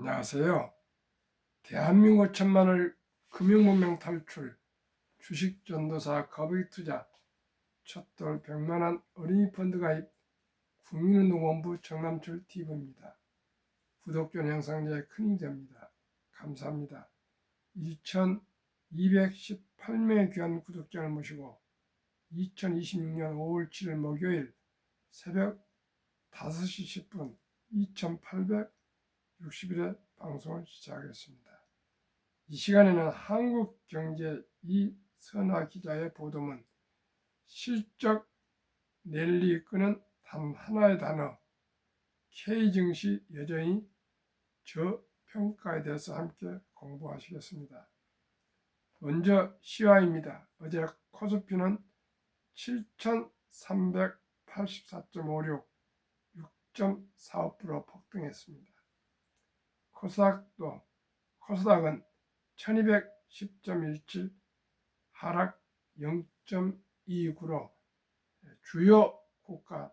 안녕하세요. 대한민국 천만을 금융문명 탈출, 주식전도사 거북이투자, 첫돌 100만원 어린이 펀드 가입, 국민운동본부 정남출 TV입니다. 구독 전 영상제 큰 힘이 됩니다. 감사합니다. 2218명의 귀한 구독자를 모시고 2026년 5월 7일 목요일 새벽 5시 10분 2860일에 방송을 시작하겠습니다. 이 시간에는 한국경제 이선화 기자의 보도문 실적 랠리 이끄는 단 하나의 단어 K증시 여전히 저평가에 대해서 함께 공부하시겠습니다. 먼저 시화입니다. 어제 코스피는 7384.56 6.45% 폭등했습니다. 코스닥은 1210.17 하락 0.29로 주요 국가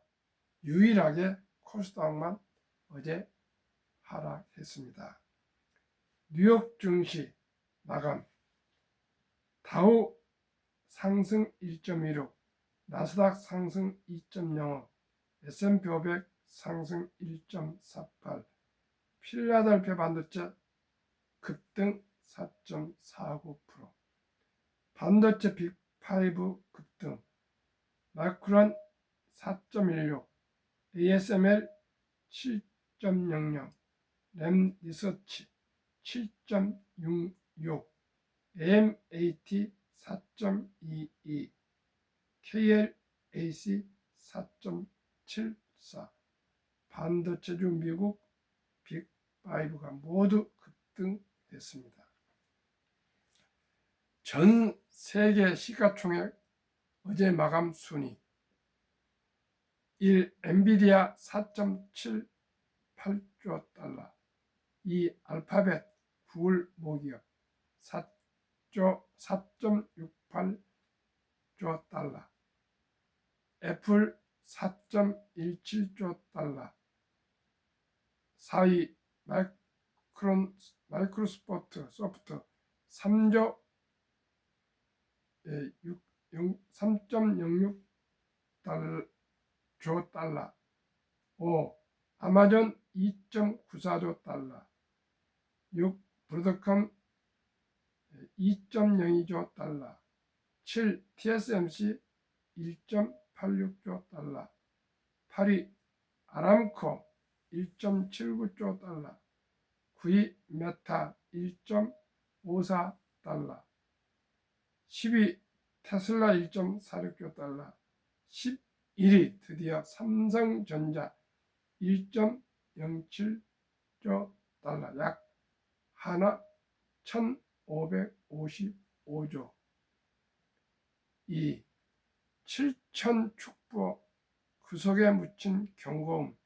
유일하게 코스닥만 어제 하락했습니다. 뉴욕 증시 마감 다우 상승 1.16, 나스닥 상승 2.05, S&P 500 상승 1.48, 필라델피아 반도체 급등 4.49%, 반도체 빅5 급등, 마이크론 4.16, ASML 7.00, 램 리서치 7.66, AMAT 4.22, KLAC 4.74, 반도체주 미국 빅5가 모두 급등했습니다. 전 세계 시가총액 어제 마감 순위 1. 엔비디아 4.78조 달러 2. 알파벳 구글 모기업 4.68조 달러 애플 4.17조 달러 4위 마이크로소프트 3조 3.06조 달러 5. 아마존 2.94조 달러 6. 브로드컴 2.02조 달러 7. TSMC 1.86조 달러 8위 아람코 1.79조 달러 9위 메타 1.54 달러 10위 테슬라 1.46조 달러 11위 드디어 삼성전자 1.07조 달러 약 하나 1555조 2. 7천 축보 그 속에 묻힌 경고음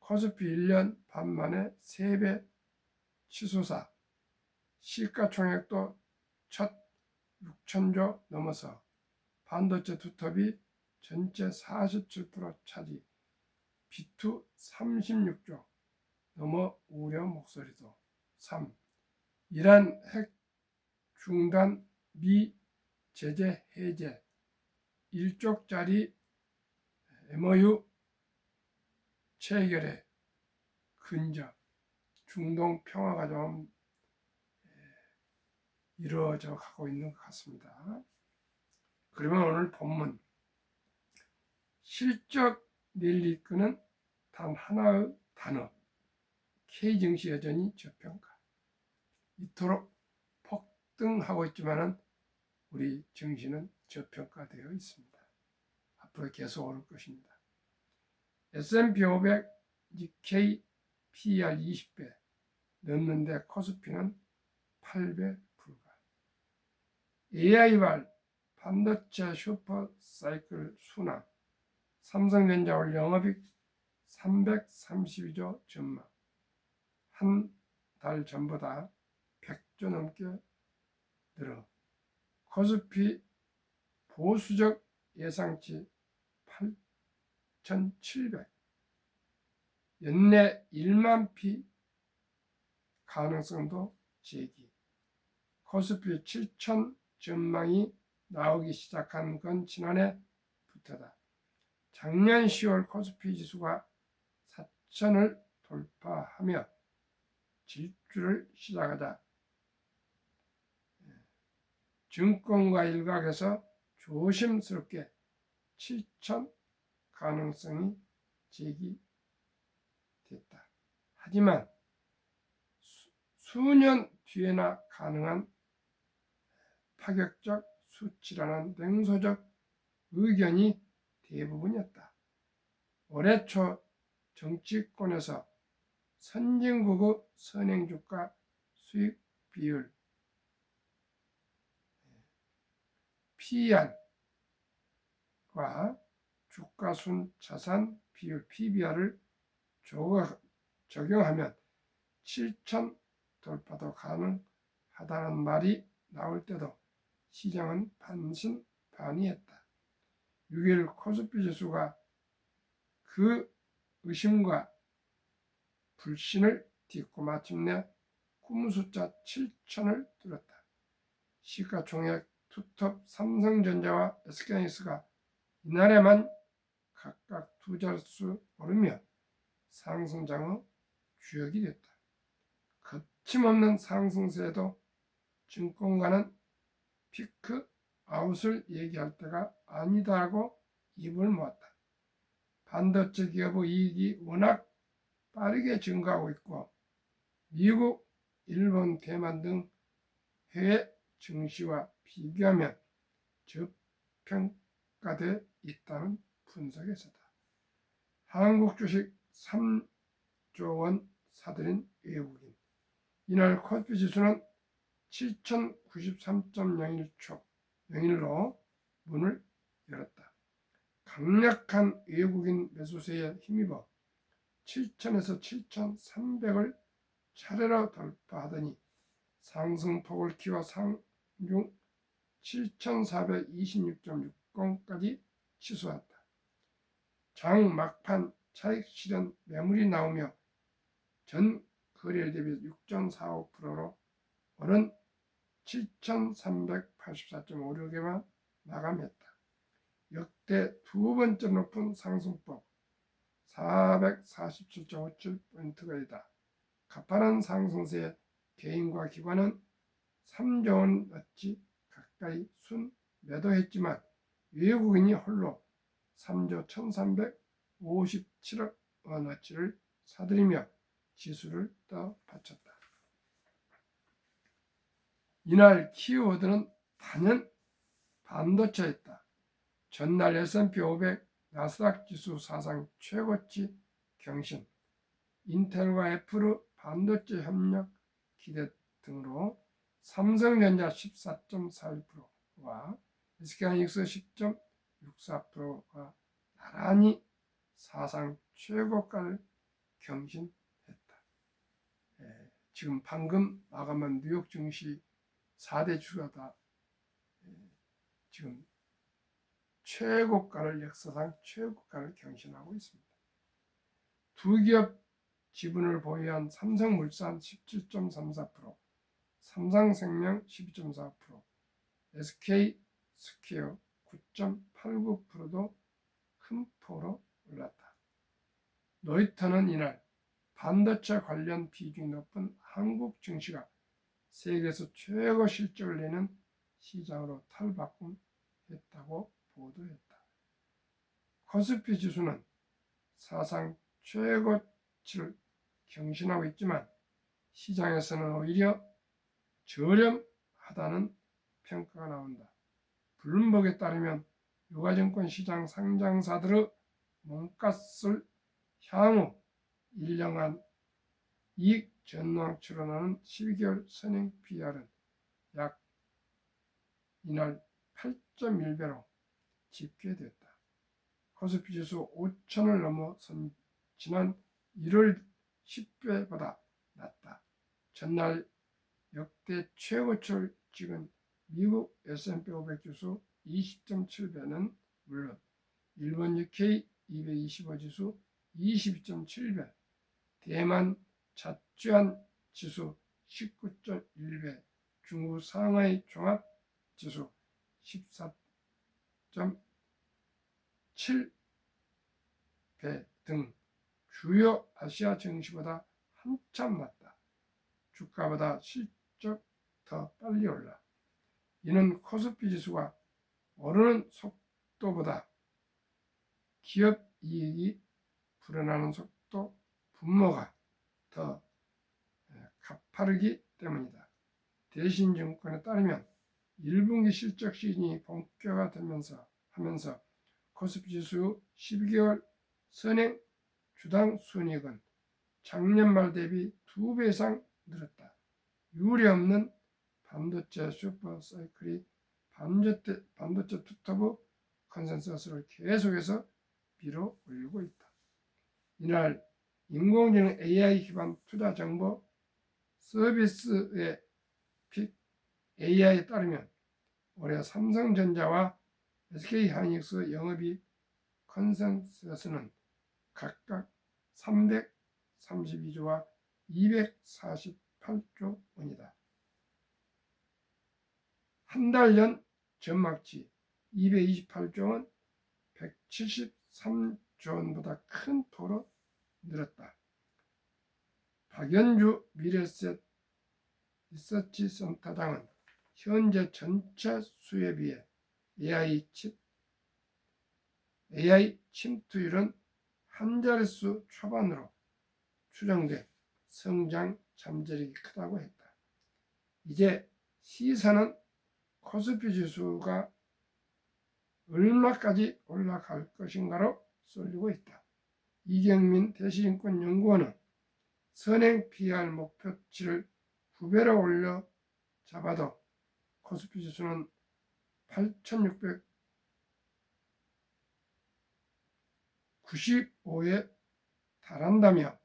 코스피 1년 반 만에 3배 치솟아 시가총액도 첫 6천조 넘어서 반도체 투톱이 전체 47% 차지 비투 36조 넘어 우려 목소리도 3. 이란 핵 중단 미 제재 해제 1쪽짜리 MOU 체결에 근접 중동 평화가 좀 이루어져 가고 있는 것 같습니다. 그러면 오늘 본문 실적 랠리 이끄는 단 하나의 단어 K증시 여전히 저평가 이토록 폭등하고 있지만은 우리 증시는 저평가되어 있습니다. 앞으로 계속 오를 것입니다. S&P 500 니케이 PER 20배 넘는데 코스피는 8배 불과. AI발 반도체 슈퍼 사이클 순환 삼성전자 올 영업이익 332조 전망 한 달 전보다 100조 넘게 늘어 코스피 보수적 예상치 8,700 연내 1만 피 가능성도 제기. 코스피 7천 전망이 나오기 시작한 건 지난해부터다. 작년 10월 코스피 지수가 4천을 돌파하며 질주를 시작하자 증권가 일각에서 조심스럽게 7천 가능성이 제기됐다. 하지만 수년 뒤에나 가능한 파격적 수치라는 냉소적 의견이 대부분이었다. 올해 초 정치권에서 선진국의 선행주가 수익 비율 PER과 주가순자산 비율 PBR을 적용하면 7천 돌파도 가능하다는 말이 나올 때도 시장은 반신반의했다. 6일 코스피 지수가 그 의심과 불신을 딛고 마침내 꿈숫자 7천을 뚫었다. 시가총액 투톱 삼성전자와 SK하이닉스가 이날에만 각각 두 자릿수 오르며 상승장의 주역이 됐다. 거침없는 상승세에도 증권가는 피크 아웃을 얘기할 때가 아니다고 입을 모았다. 반도체 기업의 이익이 워낙 빠르게 증가하고 있고 미국, 일본, 대만 등 해외 증시와 비교하면 저평가돼 있다는 분석에서다. 한국 주식 3조 원 사들인 외국인. 이날 코스피 지수는 7093.01로 문을 열었다. 강력한 외국인 매수세에 힘입어 7천에서 7,300을 차례로 돌파하더니 상승폭을 키워 상중 7,426.60까지 치솟았다. 장 막판 차익 실현 매물이 나오며 전 거래일 대비 6.45%로 오른 7,384.56에만 마감했다. 역대 두 번째 높은 상승폭 447.57포인트가이다. 가파른 상승세에 개인과 기관은 3조 원어치 가까이 순매도했지만 외국인이 홀로 3조 1,357억 원어치를 사들이며 지수를 떠받쳤다. 이날 키워드는 단연 반도체였다. 전날 S&P 500 나스닥 지수 사상 최고치 경신, 인텔과 애플의 반도체 협력 기대 등으로 삼성전자 14.41%와 SK하이닉스 10.64%가 나란히 사상 최고가를 경신했다. 지금 방금 마감한 뉴욕 증시 4대 주가 다 지금 역사상 최고가를 경신하고 있습니다. 두 기업 지분을 보유한 삼성물산 17.34%, 삼성생명 12.4%, SK스퀘어 9.89%도 큰 폭으로 올랐다. 로이터는 이날 반도체 관련 비중이 높은 한국 증시가 세계에서 최고 실적을 내는 시장으로 탈바꿈했다고 보도했다. 코스피 지수는 사상 최고치를 경신하고 있지만 시장에서는 오히려 저렴하다는 평가가 나온다. 블룸버그에 따르면 유가증권 시장 상장사들의 몸값을 향후 1년간 이익 전망치로 나눈 12개월 선행 PR은 약 이날 8.1배로 집계됐다. 코스피 지수 5천을 넘어선 지난 1월 10배보다 낮다. 전날 역대 최고치를 찍은 미국 S&P 500 지수 20.7배는 물론 일본 UK 225 지수 22.7배, 대만 자주안 지수 19.1배, 중국 상하이 종합지수 14.7배 등 주요 아시아 증시보다 한참 낮다. 주가보다 실적 더 빨리 올라. 이는 코스피 지수가 오르는 속도보다 기업 이익이 불어나는 속도 분모가 더 가파르기 때문이다. 대신증권에 따르면 1분기 실적 시즌이 본격화되면서 코스피 지수 12개월 선행 주당 순이익은 작년 말 대비 2배 이상 늘었다. 유례없는 반도체 슈퍼 사이클이 반도체 투톱 컨센서스를 계속해서 밀어 올리고 있다. 이날 인공지능 AI 기반 투자 정보 서비스의 픽 AI에 따르면 올해 삼성전자와 SK하이닉스 영업이익 컨센서스는 각각 332조와 248조 원이다. 한 달 전 전망치 228조 원, 173조 원보다 큰 폭으로 늘었다. 박연주 미래셋 리서치 센터장은 현재 전체 수에 비해 AI 침투율은 한 자릿수 초반으로 추정돼 성장 잠재력이 크다고 했다. 이제 시선은 코스피 지수가 얼마까지 올라갈 것인가로 쏠리고 있다. 이경민 대시증권연구원은 선행 PR 목표치를 2배로 올려 잡아도 코스피 지수는 8,695에 달한다며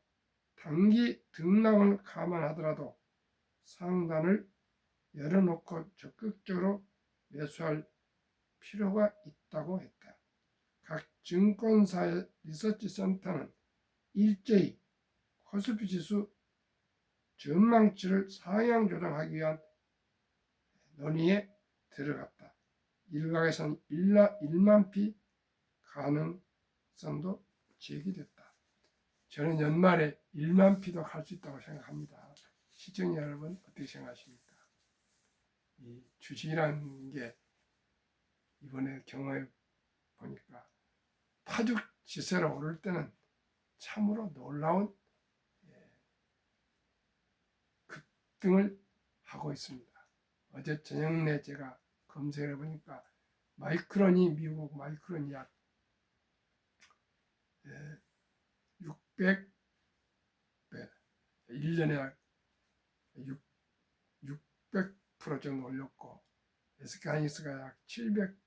단기 등락을 감안하더라도 상단을 열어놓고 적극적으로 매수할 필요가 있다고 했다. 각 증권사의 리서치 센터는 일제히 코스피 지수 전망치를 상향 조정하기 위한 논의에 들어갔다. 일각에선 1만피 가능성도 제기됐다. 저는 연말에 1만피도 갈 수 있다고 생각합니다. 시청자 여러분 어떻게 생각하십니까? 이 주식이라는 게 이번에 경험해 보니까 파죽지세로 오를 때는 참으로 놀라운 급등을 하고 있습니다. 어제 저녁 내 제가 검색해 보니까 마이크론이 미국 마이크론이 약 600배, 1년에 약 600% 정도 올렸고 SK하이닉스가 약 700%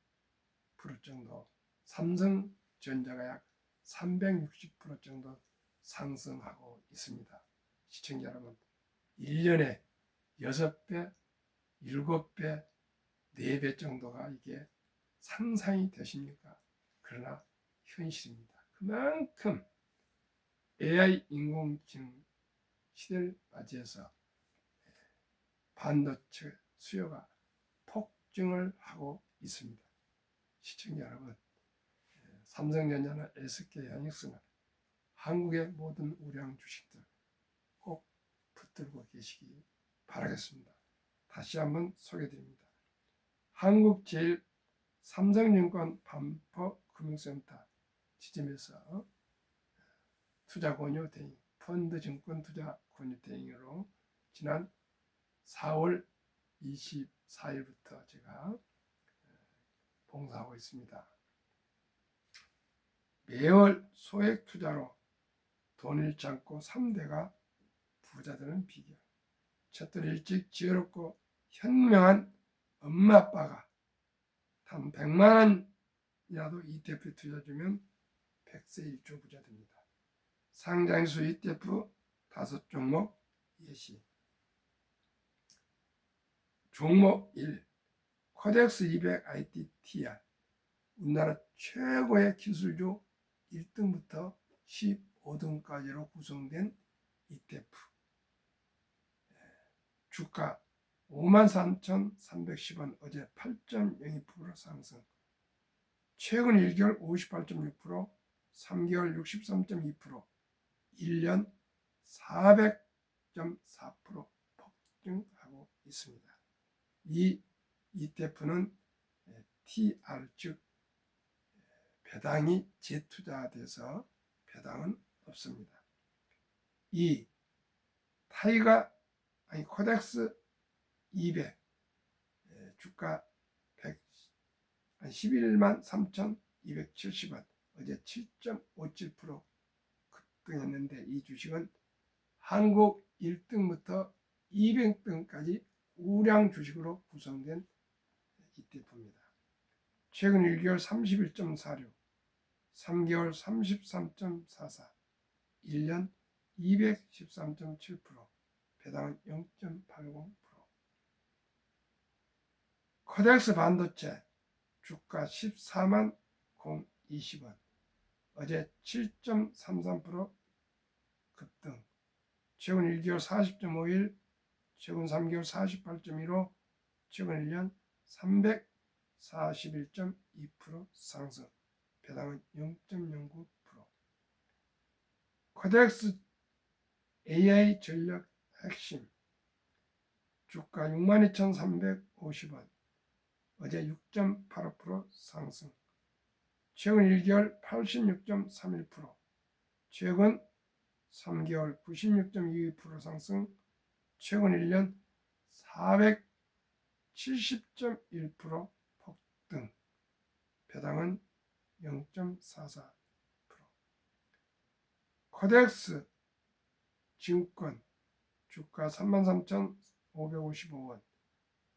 정도, 삼성전자가 약 360% 정도 상승하고 있습니다. 시청자 여러분, 1년에 6배, 7배, 4배 정도가 이게 상상이 되십니까? 그러나 현실입니다. 그만큼 AI 인공지능 시대를 맞이해서 반도체 수요가 폭증을 하고 있습니다. 시청자 여러분, 삼성전자나 SK하이닉스나 한국의 모든 우량 주식들 꼭 붙들고 계시기 바라겠습니다. 다시 한번 소개드립니다. 한국제일 삼성증권 반포금융센터 지점에서 투자 권유 대행, 펀드증권 투자 권유 대행으로 지난 4월 24일부터 제가 봉사하고 있습니다. 매월 소액 투자로 돈 잃지 않고 3대가 부자 되는 비결. 첫들 일찍 지혜롭고 현명한 엄마 아빠가 단 100만 원이라도 ETF 투자주면 100세 1조 부자 됩니다. 상장수 ETF 5종목 예시. 종목 1. 코덱스 200 ITTR. 우리나라 최고의 기술주 1등부터 15등까지로 구성된 ETF. 주가 53,310원, 어제 8.02% 상승. 최근 1개월 58.6%, 3개월 63.2%, 1년 400.4% 폭증하고 있습니다. 이 ETF는 TR, 즉 배당이 재투자돼서 배당은 없습니다. 이 코덱스 200 주가 11만 3,270원, 어제 7.57% 급등했는데, 이 주식은 한국 1등부터 200등까지 우량 주식으로 구성된 ETF입니다. 최근 1개월 31.46, 3개월 33.44, 1년 213.7%, 배당은 0.80%. 코덱스 반도체 주가 14만 020원, 어제 7.33% 급등. 최근 1개월 40.51, 최근 3개월 48.15, 최근 1년 341.2% 상승, 배당은 0.09%. 코덱스 AI 전력 핵심 주가 62,350원, 어제 6.85% 상승. 최근 1개월 86.31%, 최근 3개월 96.22% 상승, 최근 1년 470.1% 폭등, 배당은 0.44%. 코덱스 증권 주가 33,555원,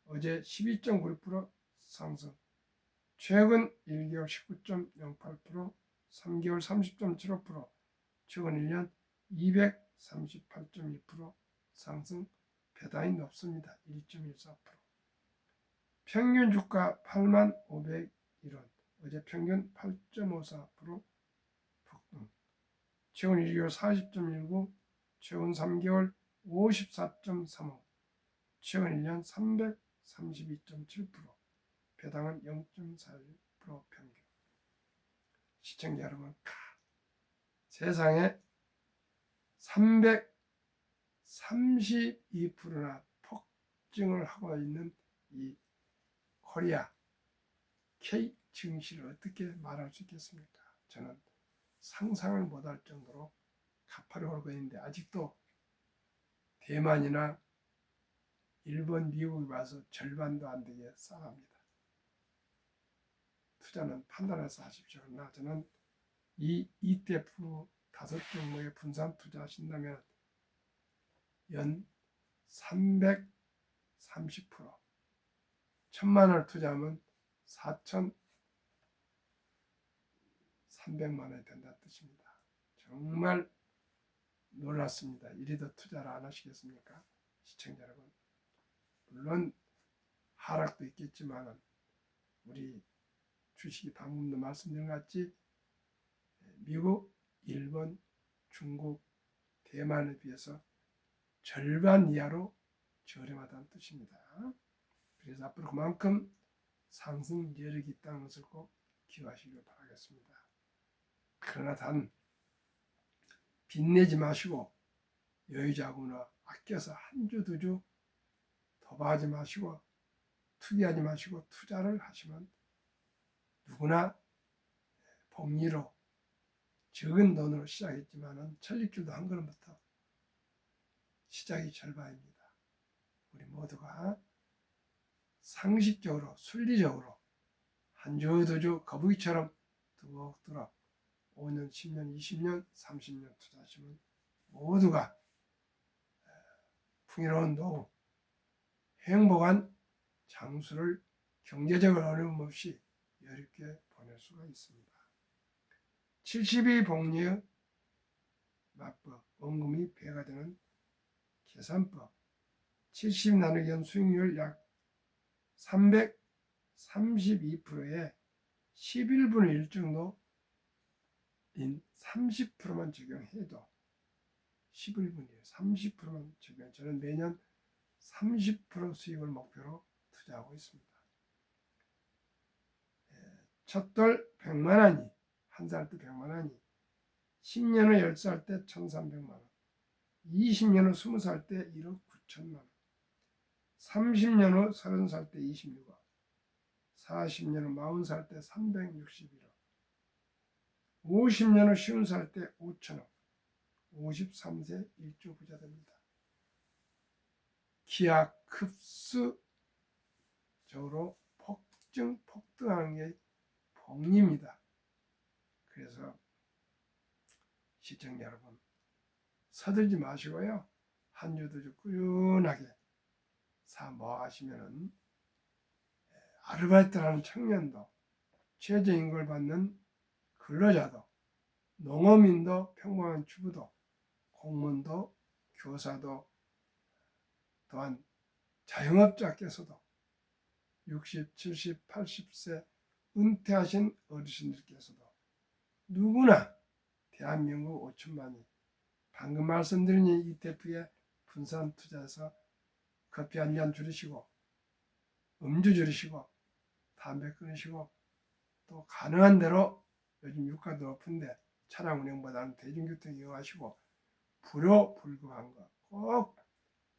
어제 12.96% 상승. 최근 1개월 19.08%, 3개월 30.75%, 최근 1년 238.2% 상승, 배당이 높습니다. 1.14%. 평균 주가 85,501원, 어제 평균 8.54% 폭등. 최근 1개월 40.19, 최근 3개월 54.35, 최근 1년 332.7%, 배당은 0.41% 평균. 시청자 여러분, 세상에 332%나 폭증을 하고 있는 이 코리아 K 증시를 어떻게 말할 수 있겠습니까? 저는 상상을 못할 정도로 가파르게 오르고 있는데, 아직도 대만이나 일본, 미국이 와서 절반도 안 되게 싸갑니다. 투자는 판단해서 하십시오. 그러나 저는 이 ETF 5종목에 분산 투자하신다면 연 330%, 1,000만 원을 투자하면 4,300만 원이 된다는 뜻입니다. 정말 놀랐습니다. 이리도 투자를 안 하시겠습니까? 시청자 여러분, 물론 하락도 있겠지만 우리 주식이 방금도 말씀드린 것 같이 미국, 일본, 중국, 대만에 비해서 절반 이하로 저렴하다는 뜻입니다. 그래서 앞으로 그만큼 상승 여력이 있다는 것을 꼭 기억하시길 바라겠습니다. 그러나 단 빚내지 마시고 여유자금으로 아껴서 한 주 두 주 도박하지 마시고 투기하지 마시고 투자를 하시면 누구나 복리로 적은 돈으로 시작했지만 천리길도 한 걸음부터 시작이 절반입니다. 우리 모두가 상식적으로 순리적으로 한 주 두 주 거북이처럼 두둑두둑 5년, 10년, 20년, 30년 투자하시면 모두가 풍요로운 노후, 행복한 장수를 경제적으로 어려움 없이 여유롭게 보낼 수가 있습니다. 72 복리의 맞법, 원금이 배가 되는 계산법, 70 나누기 연 수익률 약 332%에 11분의 1 정도인 30%만 적용해도 11분의 1, 30%만 적용. 저는 매년 30% 수익을 목표로 투자하고 있습니다. 첫돌 100만 원이 한 살 때 100만 원이 10년 후 10살 때 1,300만 원, 20년 후 20살 때 1억 9천만 원, 30년 후 30살 때 26억, 40년 후 40살 때 361억, 50년 후 50살 때 5천억, 53세 1조 부자 됩니다. 기하급수적으로 폭등하는 게 복리입니다. 그래서 시청자 여러분, 서들지 마시고요. 한 주도 좀 꾸준하게 사 모아가시면은 아르바이트라는 청년도, 최저임금을 받는 근로자도, 농어민도, 평범한 주부도, 공무원도, 교사도, 또한 자영업자께서도 60, 70, 80세 은퇴하신 어르신들께서도 누구나 대한민국 5천만이 방금 말씀드린 ETF에 분산 투자해서 커피 한 잔 줄이시고 음주 줄이시고 담배 끊으시고 또 가능한 대로 요즘 유가도 높은데 차량 운행보다는 대중교통 이용하시고 불효불급한 거 꼭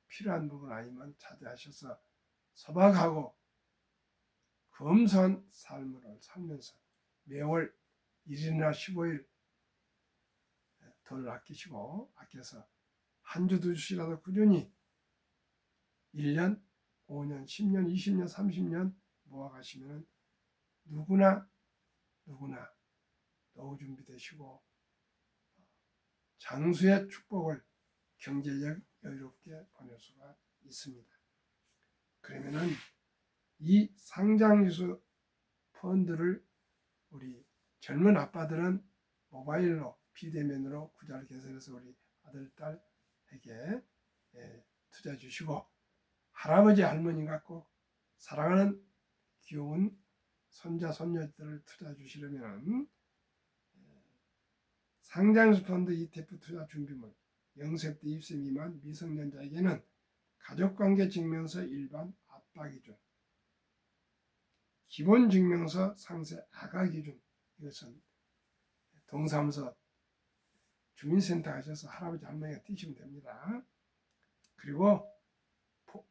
필요한 부분 아니면 자제하셔서 소박하고 검소한 삶을 살면서 매월 1일이나 15일 덜 아끼시고 아껴서 한 주 두 주씩이라도 꾸준히 1년, 5년, 10년, 20년, 30년 모아가시면 누구나 노후 준비되시고 장수의 축복을 경제적 여유롭게 보낼 수가 있습니다. 그러면은 이 상장지수 펀드를 우리 젊은 아빠들은 모바일로 비대면으로 구자를 개설해서 우리 아들, 딸에게 투자해 주시고 할아버지, 할머니가 꼭 사랑하는 귀여운 손자, 손녀들을 투자해 주시려면 상장지수 펀드 ETF 투자 준비물 0세 때 20세 미만 미성년자에게는 가족관계 증명서 일반 아빠 기준, 기본 증명서 상세 아가 기준, 이것은 동사무소 주민센터 가셔서 할아버지 할머니가 띄시면 됩니다. 그리고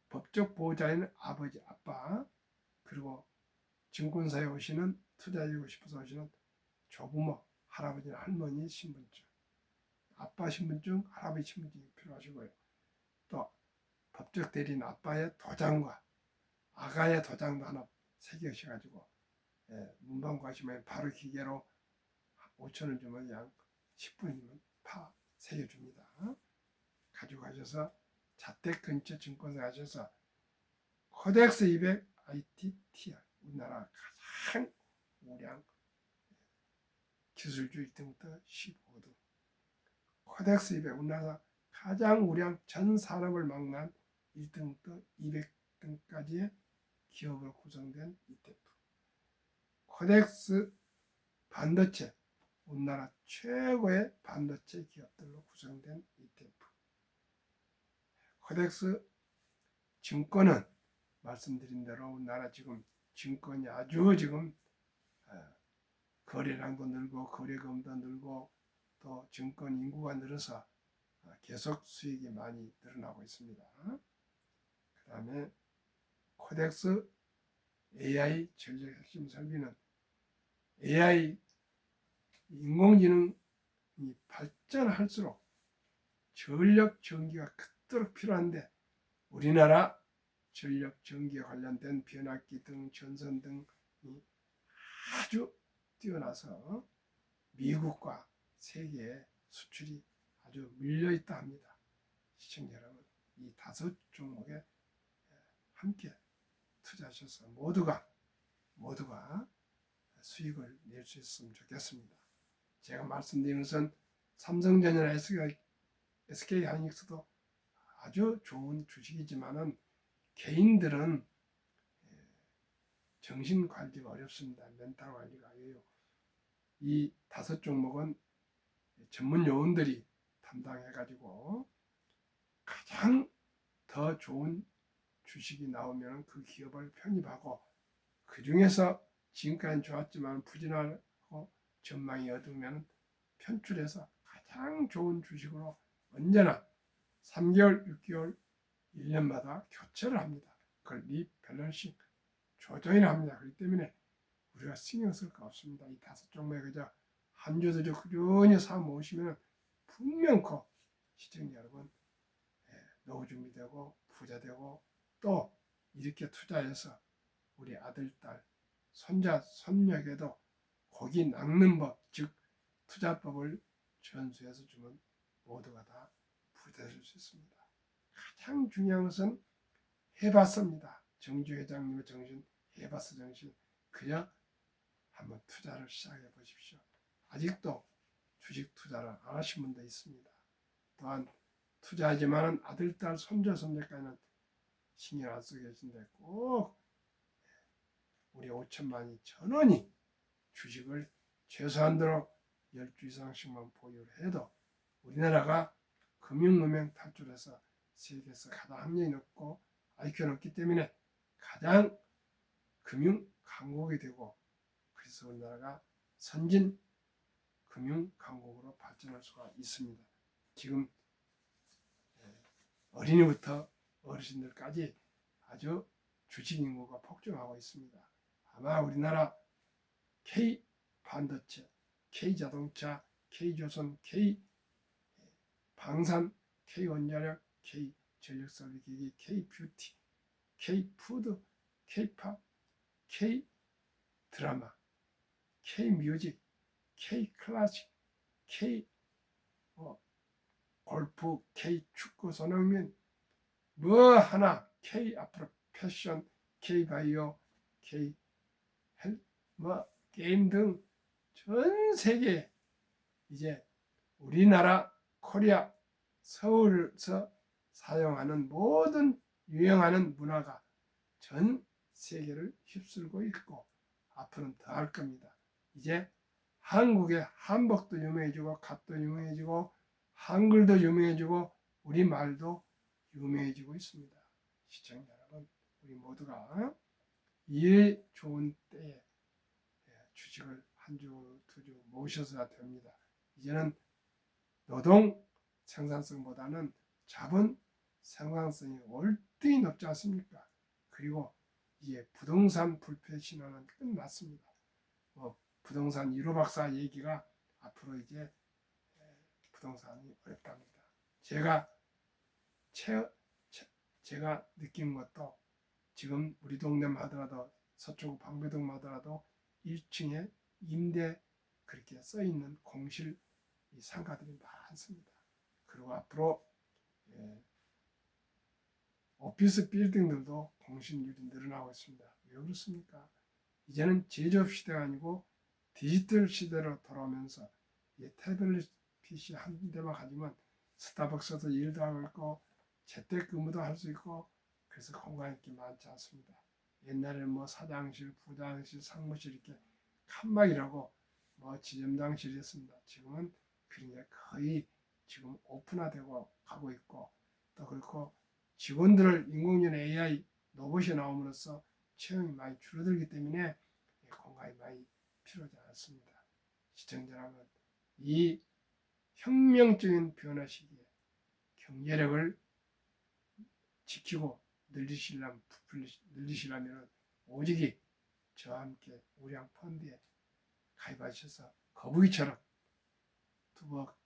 법적 보호자인 아버지 아빠, 그리고 증권사에 오시는 투자하고 싶어서 오시는 조부모, 할아버지 할머니 신분증, 아빠 신분증, 할아버지 신분증이 필요하시고요. 또 법적 대리인 아빠의 도장과 아가의 도장도 하나 새겨셔가지고 문방 가시면 바로 기계로 5,000원 주면 약 10분이면 파 새겨줍니다. 가져가셔서 자택 근처 증권사 가셔서 코덱스 200 ITTR 우리나라 가장 우량 기술주 1등부터 15등 코덱스 200 우리나라 가장 우량 전 산업을 망라한 1등부터 200등까지의 기업으로 구성된 ETF 코덱스 반도체 우리나라 최고의 반도체 기업들로 구성된 ETF 코덱스 증권은 말씀드린 대로 우리나라 지금 증권이 아주 지금 거래량도 늘고 거래금도 늘고 또 증권 인구가 늘어서 계속 수익이 많이 늘어나고 있습니다. 그 다음에 코덱스 AI 전략 핵심 설비는 AI 인공지능이 발전할수록 전력 전기가 크도록 필요한데 우리나라 전력 전기에 관련된 변압기 등 전선 등이 아주 뛰어나서 미국과 세계에 수출이 아주 밀려있다 합니다. 시청자 여러분, 이 5종목에 함께 투자하셔서 모두가 수익을 낼 수 있으면 좋겠습니다. 제가 말씀드린 것은 삼성전자나 SK하이닉스도 아주 좋은 주식이지만은 개인들은 정신 관리가 어렵습니다. 멘탈 관리가 어려워요. 이 5종목은 전문 요원들이 담당해가지고 가장 더 좋은 주식이 나오면 그 기업을 편입하고 그 중에서 지금까지는 좋았지만 부진하고 전망이 어두우면 편출해서 가장 좋은 주식으로 언제나 3개월, 6개월, 1년마다 교체를 합니다. 그걸 리밸런싱, 조정을 합니다. 그렇기 때문에 우리가 신경 쓸 거 없습니다. 이 5종목에 그저 한 주도 꾸준히 사 모으시면 분명코 시청자 여러분 노후 준비되고 부자 되고 또 이렇게 투자해서 우리 아들, 딸, 손자, 손녀에게도 고기 낚는 법, 즉 투자법을 전수해서 주면 모두가 다 부자 될 수 있습니다. 가장 중요한 것은 해봤습니다. 정주 회장님의 정신, 해봤어 정신. 그저 한번 투자를 시작해 보십시오. 아직도 주식 투자를 안 하신 분도 있습니다. 또한 투자하지만 아들, 딸, 손자, 손녀까지는 신경 안 쓰고 계신데 꼭 우리 5천만이 전원이 주식을 최소한도로 10주 이상씩만 보유를 해도 우리나라가 금융문명 탈출해서 세계에서 가장 학력이 높고 IQ가 높기 때문에 가장 금융 강국이 되고 그래서 우리나라가 선진 금융 강국으로 발전할 수가 있습니다. 지금 어린이부터 어르신들까지 아주 주식 인구가 폭증하고 있습니다. 아마 우리나라 K 반도체, K 자동차, K 조선, K 방산, K 원자력, K 전력 설비기기, K 뷰티, K 푸드, K 팝, K 드라마, K 뮤직, K 클래식, K 골프, K 축구, 손흥민 뭐 하나 K 앞으로 패션, K 바이오, K 헬, 뭐 게임 등 전 세계 이제 우리나라 코리아 서울에서 사용하는 모든 유행하는 문화가 전 세계를 휩쓸고 있고 앞으로는 더 할 겁니다. 이제 한국의 한복도 유명해지고 갓도 유명해지고 한글도 유명해지고 우리말도 유명해지고 있습니다. 시청자 여러분, 우리 모두가 이 좋은 때에 주식을 한 주, 두 주 모셔서야 됩니다. 이제는 노동 생산성보다는 자본 생산성이 월등히 높지 않습니까? 그리고 이제 부동산 불패 신화는 끝났습니다. 부동산 1호 박사 얘기가 앞으로 이제 부동산이 어렵답니다. 제가 느낀 것도 지금 우리 동네만 하더라도 서초구 방배동만 하더라도 1층에 임대 그렇게 써있는 공실 상가들이 많습니다. 그리고 앞으로 오피스 빌딩들도 공실률이 늘어나고 있습니다. 왜 그렇습니까? 이제는 제조업 시대가 아니고 디지털 시대로 돌아오면서 태블릿 PC 한 대만 가지면 스타벅스도 일도 하고 있고 재택근무도 할 수 있고 그래서 공간이 게 많지 않습니다. 옛날에는 뭐 사장실, 부장실, 상무실 이렇게 칸막이라고 뭐 지점장실이었습니다. 지금은 그런 게 거의 지금 오픈화되고 가고 있고 또 그렇고 직원들을 인공지능 AI 로봇이 나옴으로써 채용이 많이 줄어들기 때문에 공간이 많이 필요하지 않습니다. 시청자 여러분, 이 혁명적인 변화 시기에 경제력을 지키고 늘리시려면 오직이 저와 함께 우량 펀드에 가입하셔서 거북이처럼 두벅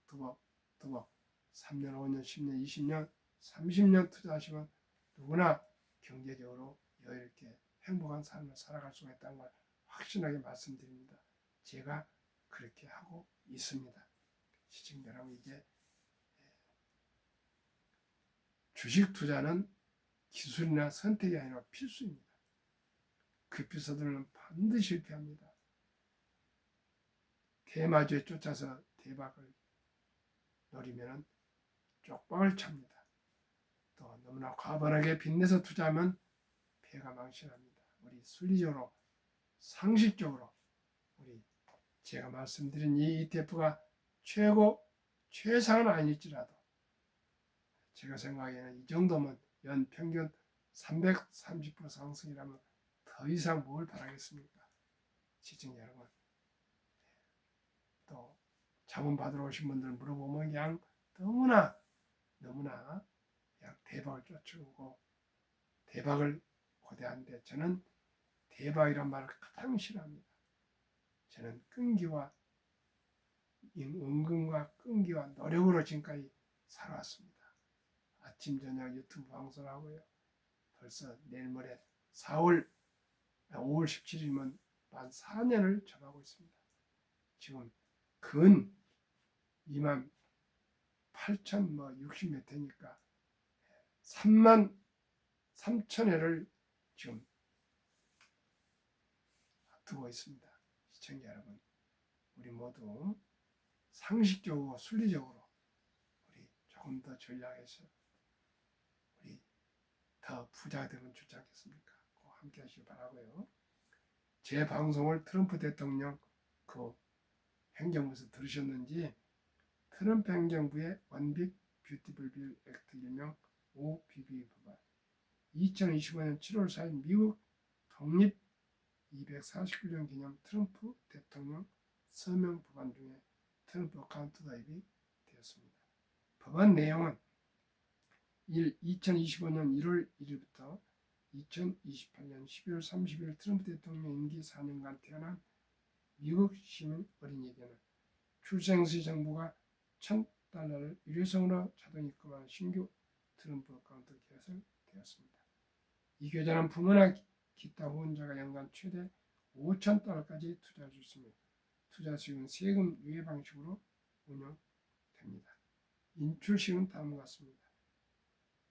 3년, 5년, 10년, 20년, 30년 투자하시면 누구나 경제적으로 여유롭게 행복한 삶을 살아갈 수가 있다는 걸 확신하게 말씀드립니다. 제가 그렇게 하고 있습니다. 시청자 여러분, 이제 주식 투자는 기술이나 선택이 아니라 필수입니다. 급히 서두르면 반드시 실패합니다. 대마주에 쫓아서 대박을 노리면 쪽박을 찹니다. 또 너무나 과분하게 빚내서 투자하면 배가 망신합니다. 우리 순리적으로 상식적으로 우리 제가 말씀드린 이 ETF가 최상은 아닐지라도 제가 생각에는 이 정도면 연 평균 330% 상승이라면 더 이상 뭘 바라겠습니까? 시청자 여러분. 또 자문 받으러 오신 분들 물어보면 그냥 너무나 그냥 대박을 쫓아오고 대박을 고대하는데 저는 대박이란 말을 가장 싫어합니다. 저는 끈기와 은근과 끈기와 노력으로 지금까지 살아왔습니다. 아침 저녁 유튜브 방송하고요. 벌써 내일 모레 5월 17일이면 만 4년을 접하고 있습니다. 지금 근 2만 8천 60몇 회니까 3만 3천 회를 지금 앞두고 있습니다. 시청자 여러분, 우리 모두 상식적으로 순리적으로 우리 조금 더 전략해서 우리 더 부자가 되면 좋지 않겠습니까? 꼭 함께 하시기 바라고요. 제 방송을 트럼프 대통령 그 행정부에서 들으셨는지 트럼프 행정부의 원빅 뷰티풀 빌 액트 일명 OBB 법안 2025년 7월 4일 미국 독립 249년 기념 트럼프 대통령 서명 법안 중에 트럼프 어카운트 도입이 되었습니다. 법안 내용은 2025년 1월 1일부터 2028년 12월 30일 트럼프 대통령 임기 4년간 태어난 미국 시민 어린이에게는 출생시 정부가 $1,000를 일회성으로 자동 입금하는 신규 트럼프 어카운트 개설되었습니다. 이 계좌는 부모나 기타 후원자가 연간 최대 $5,000까지 투자할 수 있으며 투자 수익은 세금 유예 방식으로 운영됩니다. 인출식은 다음과 같습니다.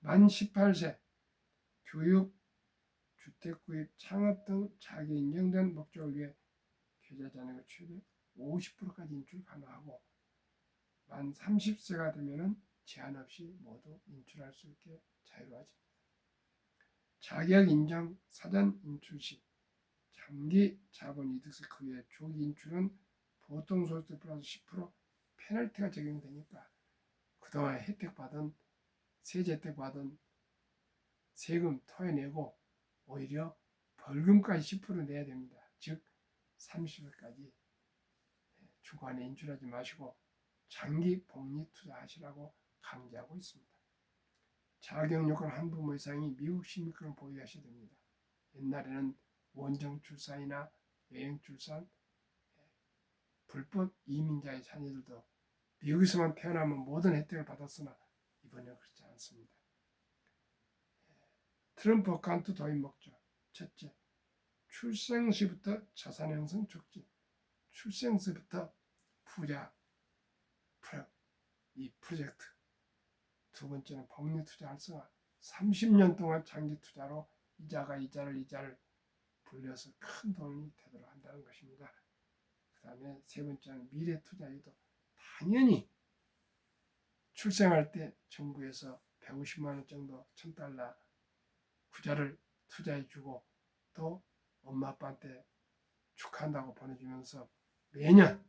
만 18세 교육, 주택 구입, 창업 등 자기 인정된 목적을 위해 계좌 잔액의 최대 50%까지 인출 가능하고 만 30세가 되면 제한 없이 모두 인출할 수 있게 자유로워집니다. 자격 인정 사전 인출 시 장기 자본 이득세 그 외 조기 인출은 보통 소득세 플러스 10% 페널티가 적용되니까 그동안 혜택 받은 세제 혜택 받은 세금 토해내고 오히려 벌금까지 10% 내야 됩니다. 즉 30일까지 주관에 인출하지 마시고 장기 복리 투자하시라고 강조하고 있습니다. 자격 요건 한 부모 이상이 미국 시민권을 보유하셔야 됩니다. 옛날에는 원정 출산이나 여행 출산, 불법 이민자의 자녀들도 미국에서만 태어나면 모든 혜택을 받았으나 이번에는 그렇지 않습니다. 트럼프 어카운트 도입 목적 첫째, 출생 시부터 자산 형성 촉진. 출생 시부터 부자 이 프로젝트. 두 번째는 복리 투자 활성화. 30년 동안 장기 투자로 이자를 불려서 큰 돈이 되도록 한다는 것입니다. 그 다음에 세 번째는 미래 투자 유도. 당연히 출생할 때 정부에서 150만 원 정도 $1,000 구자를 투자해주고 또 엄마 아빠한테 축하한다고 보내주면서 매년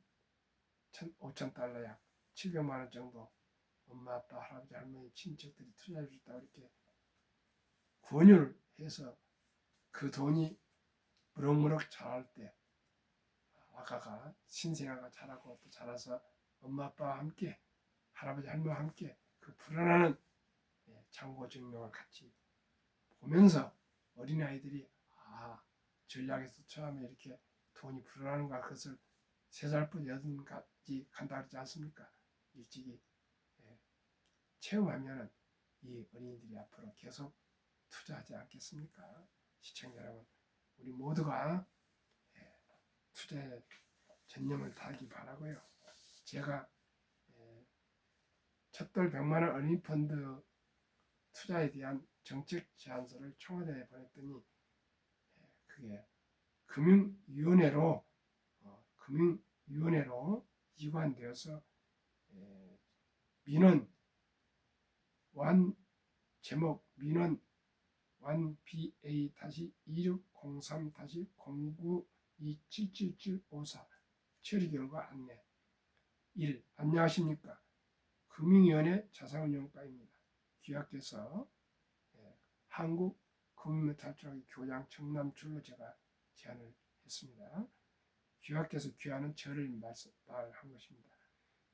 $5,000 약 700만 원 정도 엄마 아빠 할아버지 할머니 친척들이 투자해 주겠다고 이렇게 권유를 해서 그 돈이 무럭무럭 자랄 때 아가가 신생아가 자라고 또 자라서 엄마 아빠와 함께 할아버지 할머니와 함께 그 불어나는 장고 증명을 같이 보면서 어린아이들이 전략에서 처음에 이렇게 돈이 불어나는가 그것을 3살부터 8살까지 간다 그러지 않습니까? 일찍이 체험하면 이 어린이들이 앞으로 계속 투자하지 않겠습니까? 시청자 여러분, 우리 모두가 투자에 전념을 다하기 바라고요. 제가 첫돌 100만 원 어린이 펀드 투자에 대한 정책 제안서를 청와대에 보냈더니 그게 금융위원회로 이관되어서 민원 제목 민원 1BA-2603-09277754 처리 결과 안내 1. 안녕하십니까. 금융위원회 자산운용과입니다. 귀하께서 한국 금융 탈출하기 교장 청남출로 제가 제안을 했습니다. 귀하께서 귀하는 저를 말한 것입니다.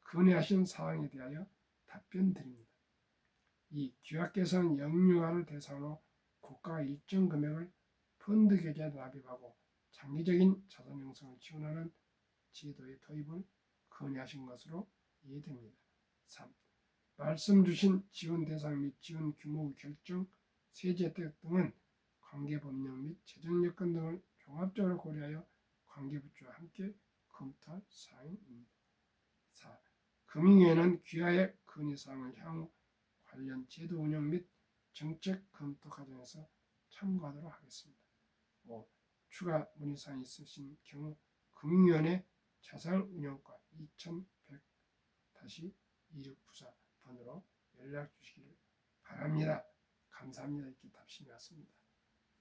건의하신 사항에 대하여 답변 드립니다. 이 귀하께서는 영유아를 대상으로 국가가 일정 금액을 펀드 계좌에 납입하고 장기적인 자산 형성을 지원하는 제도의 도입을 건의하신 것으로 이해됩니다. 3. 말씀 주신 지원 대상 및 지원 규모 결정, 세제 혜택 등은 관계 법령 및 재정 여건 등을 종합적으로 고려하여 관계부처와 함께 검토할 사항입니다. 4. 금융위원회는 귀하의 건의사항을 향후 관련 제도 운영 및 정책 검토 과정에서 참고하도록 하겠습니다. 5. 추가 문의사항이 있으신 경우 금융위원회 자산운용과 2100-2694 번으로 연락 주시기를 바랍니다. 감사합니다. 이렇게 답신이 왔습니다.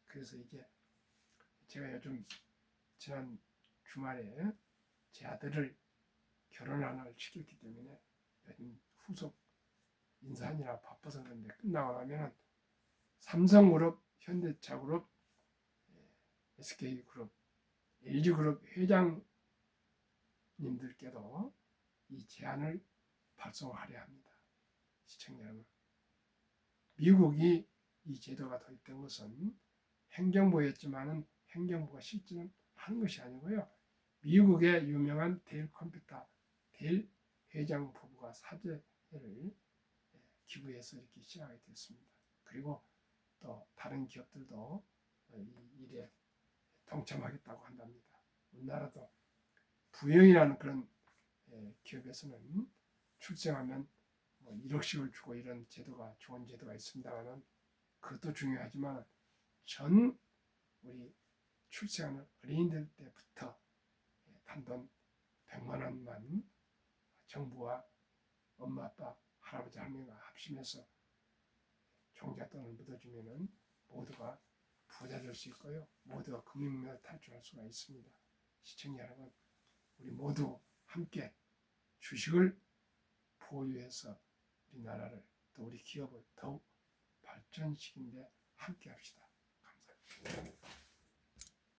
그래서 이게 제가 요즘 지난 주말에 제 아들을 결혼 하나를 시켰기 때문에 요즘 후속 인사하느라 바빠서 그런데 끝나고 나면 삼성그룹, 현대차그룹, SK그룹, LG그룹 회장님들께도 이 제안을 발송하려 합니다. 시청자 여러분, 미국이 이 제도가 도입된 것은 행정부였지만은 행정부가 실제는 하는 것이 아니고요. 미국의 유명한 델 컴퓨터 델 회장 부부가 사재를 기부해서 이렇게 시작하게 됐습니다. 그리고 또 다른 기업들도 이 일에 동참하겠다고 한답니다. 우리나라도 부영이라는 그런 기업에서는 출생하면 뭐 1억씩을 주고 이런 제도가 좋은 제도가 있습니다만 그것도 중요하지만 전 우리 출생하는 어린이들 때부터 단돈 100만 원만 정부와 엄마 아빠 할아버지 할머니가 합심해서 종잣돈을 묻어주면은 모두가 부자 될 수 있고요. 모두가 금융위기에서 탈출할 수가 있습니다. 시청자 여러분, 우리 모두 함께 주식을 보유해서 우리나라를 또 우리 기업을 더욱 발전시키는 데 함께 합시다. 감사합니다.